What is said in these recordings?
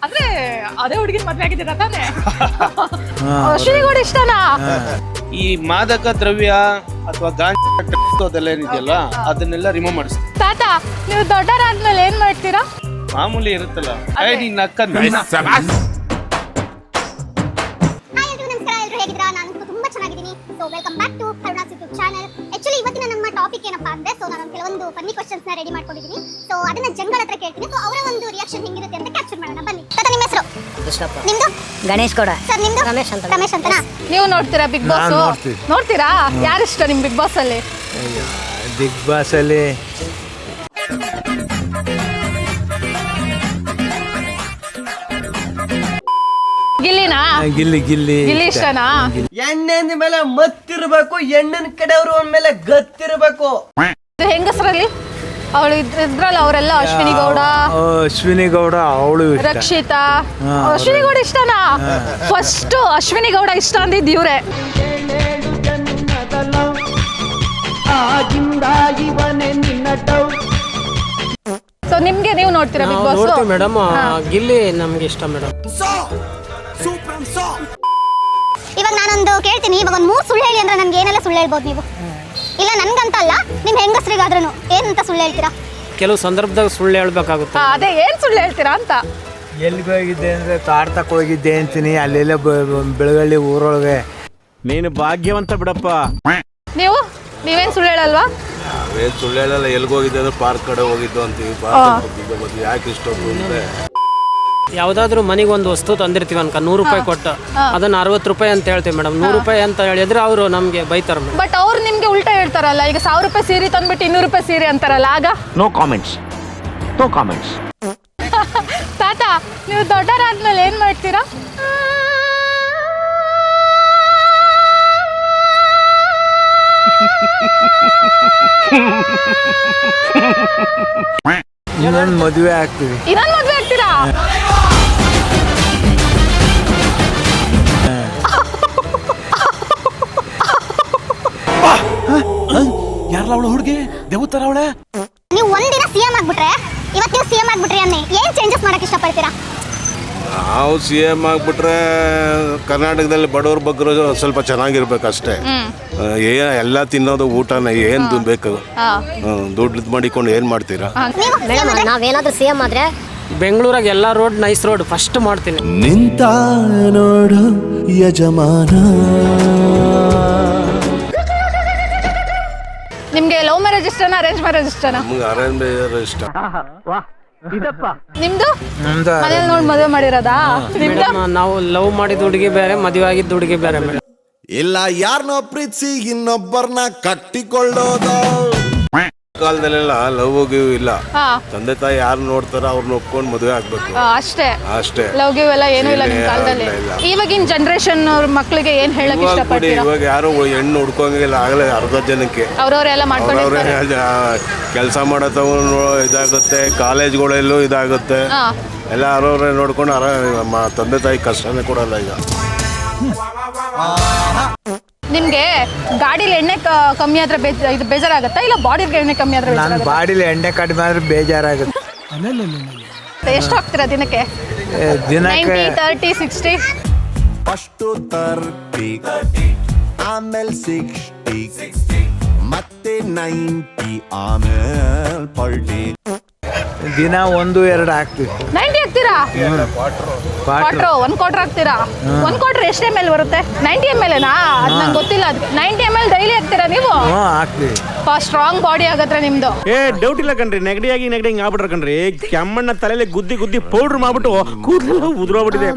ಅಂದ್ರೆ ಅದೇ ಹುಡುಗಿನ ಮದ್ವೆ ಆಗಿದ್ದೀರಾ ತಾನೆ? ಅಶ್ವಿನಿ ಗೌಡ ಇಷ್ಟನಾ? ಈ ಮಾದಕ ದ್ರವ್ಯ ಅಥವಾ ಗಾಂಜಾ ಅದೆಲ್ಲ ಏನಿದೆಯಲ್ಲ ಅದನ್ನೆಲ್ಲ ರಿಮೂವ್ ಮಾಡಿಸ್ತೀವಿ. ತಾತ ನೀವು ದೊಡ್ಡರಾದ್ಮೇಲೆ ಏನ್ ಮಾಡ್ತೀರಾ? ಮಾಮೂಲಿ ಇರುತ್ತಲ್ಲ. ನೀನ್ ಅಕ್ಕ welcome back to Karuna's YouTube channel. Actually ಇವತ್ತಿನ ನಮ್ಮ ಟಾಪಿಕ್ ಏನಪ್ಪಾ ಅಂದ್ರೆ ನಾನು ಕೆಲವೊಂದು ಫನ್ನಿ ಕ್ವೆಶ್ಚನ್ಸ್ ನ ರೆಡಿ ಮಾಡ್ಕೊಂಡಿದ್ದೀನಿ. ಸೊ ಅದನ್ನ ಜಂಗಲ್ ಹತ್ರ ಕೇಳ್ತೀನಿ. ಸೊ ಅವರ ಒಂದು ರಿಯಾಕ್ಷನ್ ಹೆಂಗಿರುತ್ತೆ ಅಂತ ಕ್ಯಾಪ್ಚರ್ ಮಾಡೋಣ ಬನ್ನಿ. ತಾತ ನಿಮ್ಮ ಹೆಸರು? ಕೃಷ್ಣಪ್ಪ. ನಿಮ್ದು? ಗಣೇಶ್ ಗೌಡ. ಸರ್ ನಿಮ್ದು? ರಮೇಶ್ ಅಂತ. ರಮೇಶ್ ಅಂತನಾ? ನೀವು ನೋಡ್ತೀರಾ ಬಿಗ್ ಬಾಸ್? ನೋಡ್ತೀರಾ? ಯಾರು ಇಷ್ಟ ನಿಮ್ ಬಿಗ್ ಬಾಸ್ ಅಲ್ಲಿ? ಬಿಗ್ ಬಾಸ್ ಅಲ್ಲಿ ಗಿಲ್ಲಿನಾ? ಗಿಲ್ಲಿ ಗಿಲ್ಲಿ ಇಷ್ಟನಾ? ಎಣ್ಣೆಂದ ಮೇಲೆ ಮತ್ತಿರ್ಬೇಕು, ಎಣ್ಣೆನ ಕಡೆಯವರು ಮೇಲೆ ಗತ್ತಿರ್ಬೇಕು. ಹೆಂಗಸರಲ್ಲಿ ಅವಳು ಇದ್ರಲ್ಲ ಅವರೆಲ್ಲ ಅಶ್ವಿನಿ ಗೌಡ ಅವಳು ರಕ್ಷಿತಾ. ಅಶ್ವಿನಿ ಗೌಡ ಇಷ್ಟನಾ? ಫಸ್ಟ್ ಅಶ್ವಿನಿ ಗೌಡ ಇಷ್ಟ ಅಂದಿದ್ದು ಇವ್ರೆ. ಸೊ ನಿಮ್ಗೆ ನೀವು ನೋಡ್ತೀರಾ ಬಿಗ್ ಬಾಸ್? ಮೇಡಮ್ ಗಿಲ್ಲಿ ನಮ್ಗೆ ಇಷ್ಟ ಮೇಡಮ್. ಇವಾಗ ನಾನೊಂದು ಕೇಳ್ತೀನಿ. ಇವಾಗ ಒಂದು 3 ಸುಳ್ಳು ಹೇಳಿ ಅಂದ್ರೆ ನನ್ಗೆ ಏನೆಲ್ಲ ಸುಳ್ಳು ಹೇಳ್ಬೋದು ನೀವು? ಇಲ್ಲ ನನ್ಗಂತಲ್ಲ, ನಿಮ್ ಹೆಂಗಸ್ರಿಗಾದ್ರೂ ಏನಂತ ಸುಳ್ಳು ಹೇಳ್ತೀರಾ? ಕೆಲವು ಸಂದರ್ಭದಾಗ ಸುಳ್ಳು ಹೇಳ್ಬೇಕಾಗುತ್ತೆ. ಅದೇ ಏನ್ ಸುಳ್ಳು ಹೇಳ್ತೀರಾ ಅಂತ? ಎಲ್ಲಿಗೆ ಹೋಗಿದ್ದೆ ಅಂದ್ರೆ ತಾಡ್ತಕ್ ಹೋಗಿದ್ದೆ ಅಂತೀನಿ. ಅಲ್ಲೆಲ್ಲ ಬೆಳಗಳ್ಳಿ ಊರೊಳಗೆ. ನೀನು ಭಾಗ್ಯವಂತ ಬಿಡಪ್ಪ. ನೀವೇನ್ ಸುಳ್ಳು ಹೇಳಲ್ವಾ? ನಾವೇನು ಸುಳ್ಳು ಹೇಳಲ್ಲ. ಎಲ್ಲಿಗೆ ಹೋಗಿದ್ದೆ ಅಂದ್ರೆ ಪಾರ್ಕ್ ಕಡೆ ಹೋಗಿದ್ದು ಅಂತೀವಿ. ಮತ್ತೆ ಯಾಕೆ ಇಷ್ಟೊಂದು ಅಂದ್ರೆ ಯಾವ್ದಾದ್ರು ಮನೆಗೆ ಒಂದು ವಸ್ತು ತಂದಿರ್ತೀವಿ ಅನ್ಕ 100 ರೂಪಾಯಿ ಕೊಟ್ಟು ಅದನ್ನ 60 ರೂಪಾಯಿ ಅಂತ ಹೇಳ್ತೀವಿ ಮೇಡಮ್. 100 ರೂಪಾಯಿ ಅಂತ ಹೇಳಿದ್ರೆ ಅವರು ನಮ್ಗೆ ಬೈತಾರ. ಬಟ್ ಅವ್ರು ನಿಮ್ಗೆ ಉಲ್ಟಾ ಹೇಳ್ತಾರಲ್ಲ. ಈಗ 1000 ರೂಪಾಯಿ ಸೀರೆ ತಂದ್ಬಿಟ್ಟು 200 ರೂಪಾಯಿ ಸೀರೆ ಅಂತಾರಲ್ಲ, ಆಗ ನೋ ಕಾಮೆಂಟ್ಸ್. ತಾತ ನೀವು ದೊಡ್ಡರಾದ್ಮೇಲೆ ಏನ್ ಮಾಡ್ತೀರಾ? ಇನ್ನೊಂದು ಮದುವೆ ಆಗ್ತೀವಿ. ಇನ್ನೊಂದು ಮದ್ವೆ ಆಗ್ತೀರಾ? ಯಾರಲ್ಲ ಅವಳು ಹುಡುಗಿ ದೇವತರ ಅವಳೆ? ನೀವು ಒಂದಿನ ಸಿಎಂ ಆಗ್ಬಿಟ್ರೆ, ಇವತ್ತು ನೀವು ಸಿಎಂ ಆಗ್ಬಿಟ್ರಿ ಅನ್ನಿ, ಏನ್ ಚೇಂಜಸ್ ಮಾಡಕ್ ಇಷ್ಟಪಡ್ತೀರಾ? ನಾವು CM ಆಗ್ಬಿಟ್ರೆ ಕರ್ನಾಟಕದಲ್ಲಿ ಬಡವ್ರ ಬಗ್ಗರು ಸ್ವಲ್ಪ ಚೆನ್ನಾಗಿರ್ಬೇಕಷ್ಟೇ. ಎಲ್ಲ ತಿನ್ನೋದು ಊಟನ ಏನು ಬೇಕು? ದುಡ್ಡು ಮಾಡಿಕೊಂಡು ಏನ್ ಮಾಡ್ತೀರಾ? ನಾವೇನಾದ್ರೂ ಸಿಎಂ ಆದ್ರೆ ಬೆಂಗಳೂರಾಗ ಎಲ್ಲಾ ರೋಡ್ ನೈಸ್ ರೋಡ್ ಫಸ್ಟ್ ಮಾಡ್ತೀನಿ. ನಿಂತ ನೋಡು ಯಜಮಾನ. ನಿಮ್ಗೆ ಲವ್ ಮ್ಯಾರೇಜ್ ಇಷ್ಟನಾ ಅರೇಂಜ್ ಮ್ಯಾರೇಜ್ ಇಷ್ಟನಾ? ನಮ್ಗೆ ಅರೇಂಜ್ ಮ್ಯಾರೇಜ್ ಇಷ್ಟ. ನಿಮ್ದು ಮನೇಲಿ ನೋಡಿ ಮದುವೆ ಮಾಡಿರೋದಾ? ಮೇಡಮ್ ನಾವು ಲವ್ ಮಾಡಿದ ಹುಡುಗಿ ಬೇರೆ, ಮದುವೆ ಆಗಿದ್ದ ಹುಡುಗಿ ಬೇರೆ ಮೇಡಮ್. ಇಲ್ಲ ಯಾರನ್ನೋ ಪ್ರೀತಿಸಿ ಇನ್ನೊಬ್ಬರನ್ನ ಕಟ್ಟಿಕೊಳ್ಳೋದು. ಕಾಲದಲ್ಲೆಲ್ಲ ಲವ್ ಗಿವ್ ಇಲ್ಲ. ತಂದೆ ತಾಯಿ ಯಾರು ನೋಡ್ತಾರ ಅವ್ರನ್ನ ಒಪ್ಕೊಂಡು ಮದುವೆ ಆಗ್ಬೇಕು ಅಷ್ಟೇ. ಲವ್ ಗಿವ್ ಎಲ್ಲ ಏನೂ ಇಲ್ಲ ನಿಮ್ ಕಾಲದಲ್ಲಿ. ಇವಾಗಿನ ಜನರೇಷನ್ ಅವ್ರ ಮಕ್ಕಳಿಗೆ ಏನ್ ಹೇಳಕ್ ಇಷ್ಟಪಡ್ತೀರಾ? ಇವಾಗ ಯಾರು ಹೆಣ್ಣು ಹುಡ್ಕೊಂಗಿಲ್ಲ. ಆಗಲೇ ಅರ್ಧ ಜನಕ್ಕೆ ಅವ್ರವ್ರೆಲ್ಲ ಮಾಡ್ಕೊಂಡಿರ್ತಾರೆ. ಕೆಲಸ ಮಾಡತ್ತವ ಇದಾಗುತ್ತೆ, ಕಾಲೇಜ್ಗಳಲ್ಲೂ ಇದಾಗುತ್ತೆ. ಎಲ್ಲ ಅವ್ರವ್ರೆ ನೋಡ್ಕೊಂಡು ತಂದೆ ತಾಯಿ ಕಷ್ಟನೇ ಕೊಡಲ್ಲ ಈಗ. ನಿಮ್ಗೆ ಗಾಡಿಲಿ ಎಣ್ಣೆ ಕಮ್ಮಿ ಆದ್ರೆ ಇದು ಬೇಜಾರಾಗತ್ತಾ, ಇಲ್ಲ ಬಾಡಿಗೆ ಎಣ್ಣೆ ಕಮ್ಮಿ ಆದ್ರೆ? ನಾನು ಬಾಡಿಲಿ ಎಣ್ಣೆ ಕಡಿಮೆ ಆದ್ರೆ ಬೇಜಾರಾಗುತ್ತೆ. ಎಷ್ಟು ಹಾಕ್ತೀರಾ ದಿನಕ್ಕೆ? ದಿನಕ್ಕೆ 90, 30, 60? ಫಸ್ಟು 30, ಆಮೇಲೆ 60, ಮತ್ತೆ 90, ಆಮೇಲೆ 40. ದಿನ 1-2 ಹಾಕ್ತೀವಿ. 90 ಹಾಕ್ತೀರಾ? ಕ್ವಾರ್ಟರ್ 1 ಕ್ವಾರ್ಟರ್ ಹಾಕ್ತೀರಾ? 1 ಕ್ವಾರ್ಟರ್ ಎಷ್ಟು ml ಬರುತ್ತೆ? 90 ml ನಾ? ಅದು ನಂಗೆ ಗೊತ್ತಿಲ್ಲ. ಅದಕ್ಕೆ 90 ml ಡೈಲಿ ಹಾಕ್ತೀರಾ ನೀವು? ಹಾಕ್ತೀವಿ. ಸ್ಟ್ರಾಂಗ್ ಬಾಡಿ ಆಗತ್ತೆ ನಿಮ್ದು. ಡೌಟ್ ಇಲ್ಲ ಕಣ್ರಿ. ನೆಗಡಿ ಹಿಂಗ್ ಆಗ್ಬಿಟ್ರ ಕಣ್ರಿ. ಕೆಮ್ಮಣ್ಣ ತಲೆಯಲ್ಲಿ ಗುದ್ದಿ ಪೌಡರ್ ಮಾಡ್ಬಿಟ್ಟು ಕೂದಲೆಲ್ಲ ಉದುರೋಗ್ಬಿಟ್ಟಿದೆ.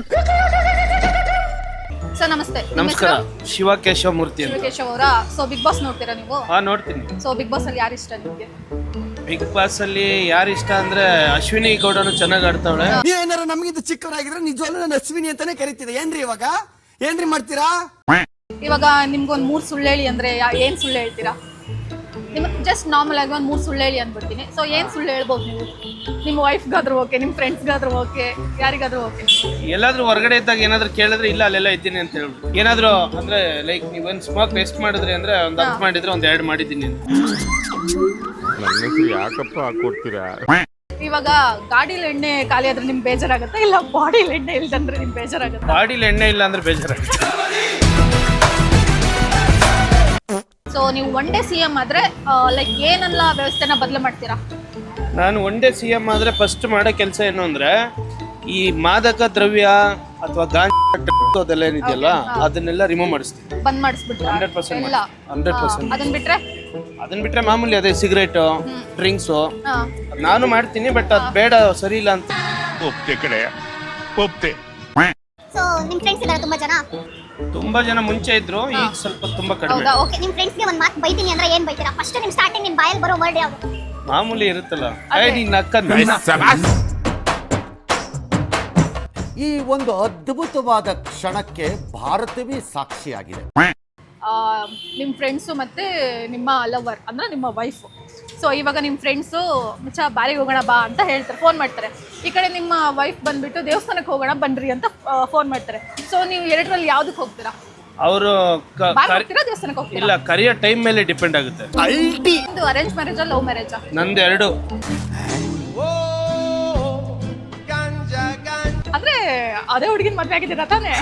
ಸರ್ ನಮಸ್ತೆ. ನಮಸ್ಕಾರ. ಶಿವ ಕೇಶವಮೂರ್ತಿ ಅಂತ. ಕೇಶವ್ ಅವರ. ಸೊ ಬಿಗ್ ಬಾಸ್ ನೋಡ್ತೀರಾ ನೀವು? ನೋಡ್ತೀನಿ. ಸೊ ಬಿಗ್ ಬಾಸ್ ಅಲ್ಲಿ ಯಾರು ಇಷ್ಟ ನಿಮ್ಗೆ? ಬಿಗ್ ಬಾಸ್ ಅಲ್ಲಿ ಯಾರು ಇಷ್ಟ ಅಂದ್ರೆ ಅಶ್ವಿನಿ ಗೌಡನು ಚೆನ್ನಾಗಿ ಆಡ್ತಾವಳೆ. ಏನಾರ ನಮಗಿಂತ ಚಿಕ್ಕವರಾಗಿದ್ರೆ ನಿಜವಾಗ್ಲೂ ನಾನು ಅಶ್ವಿನಿ ಅಂತಾನೆ ಕರಿತಿದ್ದೆ. ಏನ್ರಿ ಇವಾಗ ಏನ್ರಿ ಮಾಡ್ತೀರಾ? ಇವಾಗ ನಿಮ್ಗೊಂದು 3 ಸುಳ್ಳು ಹೇಳಿ ಅಂದ್ರೆ ಏನ್ ಸುಳ್ಳು ಹೇಳ್ತೀರಾ? ನಿಮ್ಗೆ ಜಸ್ಟ್ ನಾರ್ಮಲ್ ಆಗಿ ಒಂದು 3 ಸುಳ್ಳು ಹೇಳಿ ಅಂದ್ಬಿಡ್ತೀನಿ. ಸೊ ಏನ್ ಸುಳ್ಳು ಹೇಳ್ಬೋದು ನೀವು? ನಿಮ್ಮ ವೈಫ್ಗಾದ್ರೂ ಓಕೆ, ನಿಮ್ಮ ಫ್ರೆಂಡ್ಸ್ಗಾದ್ರೂ ಓಕೆ, ಯಾರಿಗಾದ್ರೂ ಓಕೆ. ಎಲ್ಲಾದ್ರೂ ಹೊರಗಡೆ ಇದ್ದಾಗ ಏನಾದ್ರು ಕೇಳಿದ್ರೆ ಇಲ್ಲ ಅಲ್ಲೆಲ್ಲ ಇದ್ದೀನಿ ಅಂತ ಹೇಳ್ಬಿಟ್ಟು. ಏನಾದ್ರು ಅಂದ್ರೆ ಲೈಕ್ ನೀವೊಂದು ಸ್ಮೋಕ್ ವೇಸ್ಟ್ ಮಾಡಿದ್ರಿ ಅಂದ್ರೆ ಒಂದು 10 ಮಾಡಿದ್ರೆ ಒಂದು 2 ಮಾಡಿದ್ದೀನಿ ಅಂತ. ಯಾಕಪ್ಪ ಹಾಕೊಡ್ತೀರಾ? ಇವಾಗ ಗಾಡಿಲಿ ಎಣ್ಣೆ ಖಾಲಿ ಆದ್ರೆ ನಿಮ್ಗೆ ಬೇಜಾರಾಗುತ್ತೆ, ಇಲ್ಲ ಬಾಡಿಲಿ ಎಣ್ಣೆ ಇಲ್ದಂದ್ರೆ ನಿಮ್ಗೆ ಬೇಜಾರಾಗುತ್ತೆ? ಬಾಡಿಲಿ ಎಣ್ಣೆ ಇಲ್ಲ ಅಂದ್ರೆ ಬೇಜಾರಾಗುತ್ತೆ. ಸೊ ನೀವು ಒನ್ ಡೇ CM ಆದ್ರೆ ಲೈಕ್ ಏನೆಲ್ಲ ವ್ಯವಸ್ಥೆನ ಬದಲು ಮಾಡ್ತೀರಾ? ನಾನು ಒನ್ ಡೇ CM ಆದ್ರೆ ಫಸ್ಟ್ ಮಾಡೋ ಕೆಲಸ ಏನು ಅಂದ್ರೆ ಈ ಮಾದಕ ದ್ರವ್ಯ ಅಥವಾ ಅದೆಲ್ಲ ಏನಿದೆಯಲ್ಲ ಅದನ್ನೆಲ್ಲ ರಿಮೂವ್ ಮಾಡಿಸ್ತೀನಿ. ಬಂದ್ ಮಾಡಿಸ್ಬಿಟ್ರೆ 100% ಎಲ್ಲ 100%. ಅದನ್ನ ಬಿಟ್ರೆ ಮಾಮೂಲಿ ಅದೇ ಸಿಗರೇಟು, ಡ್ರಿಂಕ್ಸು ನಾನು ಮಾಡ್ತೀನಿ, ಬಟ್ ಅದು ಬೇಡ, ಸರಿ ಇಲ್ಲ ಅಂತ. ಒಪ್ತೆ ಕಡೆ ಒಪ್ತೆ. ಸೊ ನಿಮ್ ಫ್ರೆಂಡ್ಸ್ ಇದ್ದಾರೆ ತುಂಬಾ ಜನ ಮುಂಚೆ ಇದ್ರು, ಈಗ ಸ್ವಲ್ಪ ತುಂಬಾ ಕಡಿಮೆ. ಹೌದಾ? ಓಕೆ, ನಿಮ್ ಫ್ರೆಂಡ್ಸ್ಗೆ ಒಂದ್ ಮಾತು ಬೈತೀನಿ ಅಂದ್ರೆ ಏನ್ ಬೈತೀರಾ? ಫಸ್ಟ್ ನಿಮ್ ಸ್ಟಾರ್ಟಿಂಗ್ ನಿಮ್ ಬಾಯಲ್ಲಿ ಬರೋ ವರ್ಡ್ ಯಾವುದು? ಮಾಮೂಲಿ ಇರುತ್ತಲ್ಲ, ನೀನ್ ನಕ್ಕಂತ. ಈ ಒಂದು ಅದ್ಭುತವಾದ ಕ್ಷಣಕ್ಕೆ ಭಾರತವೇ ಸಾಕ್ಷಿಯಾಗಿದೆ. ನಿಮ್ಮ ಫ್ರೆಂಡ್ಸು ಮತ್ತೆ ನಿಮ್ಮ ಲವರ್ ಅಂದ್ರೆ ನಿಮ್ಮ ವೈಫು. ಸೊ ಇವಾಗ ನಿಮ್ಮ ಫ್ರೆಂಡ್ಸು ಮಚ್ಚ ಬಾರಿಗೆ ಹೋಗೋಣ ಬಾ ಅಂತ ಹೇಳ್ತಾರೆ, ಫೋನ್ ಮಾಡ್ತಾರೆ. ಈ ಕಡೆ ನಿಮ್ಮ ವೈಫ್ ಬಂದ್ಬಿಟ್ಟು ದೇವಸ್ಥಾನಕ್ಕೆ ಹೋಗೋಣ ಬನ್ರಿ ಅಂತ ಫೋನ್ ಮಾಡ್ತಾರೆ. ಸೊ ನೀವು ಎರಡರಲ್ಲಿ ಯಾವ್ದಕ್ಕೆ ಹೋಗ್ತೀರಾ? ಅವರು ದೇವಸ್ಥಾನಕ್ಕೆ ಹೋಗ್ತೀರಾ? ಇಲ್ಲ, ಕರಿಯೋ ಟೈಮ್ ಮೇಲೆ ಡಿಪೆಂಡ್ ಆಗುತ್ತೆ. ಒಂದು ಅರೇಂಜ್ ಮ್ಯಾರೇಜಾ ಲವ್ ಮ್ಯಾರೇಜಾ? ನಂದು ಎರಡು. ಅಂದ್ರೆ ಅದೇ ಹುಡುಗಿನ ಮದ್ವೆ ಆಗಿದ್ದೀರಾ ತಾನೇ?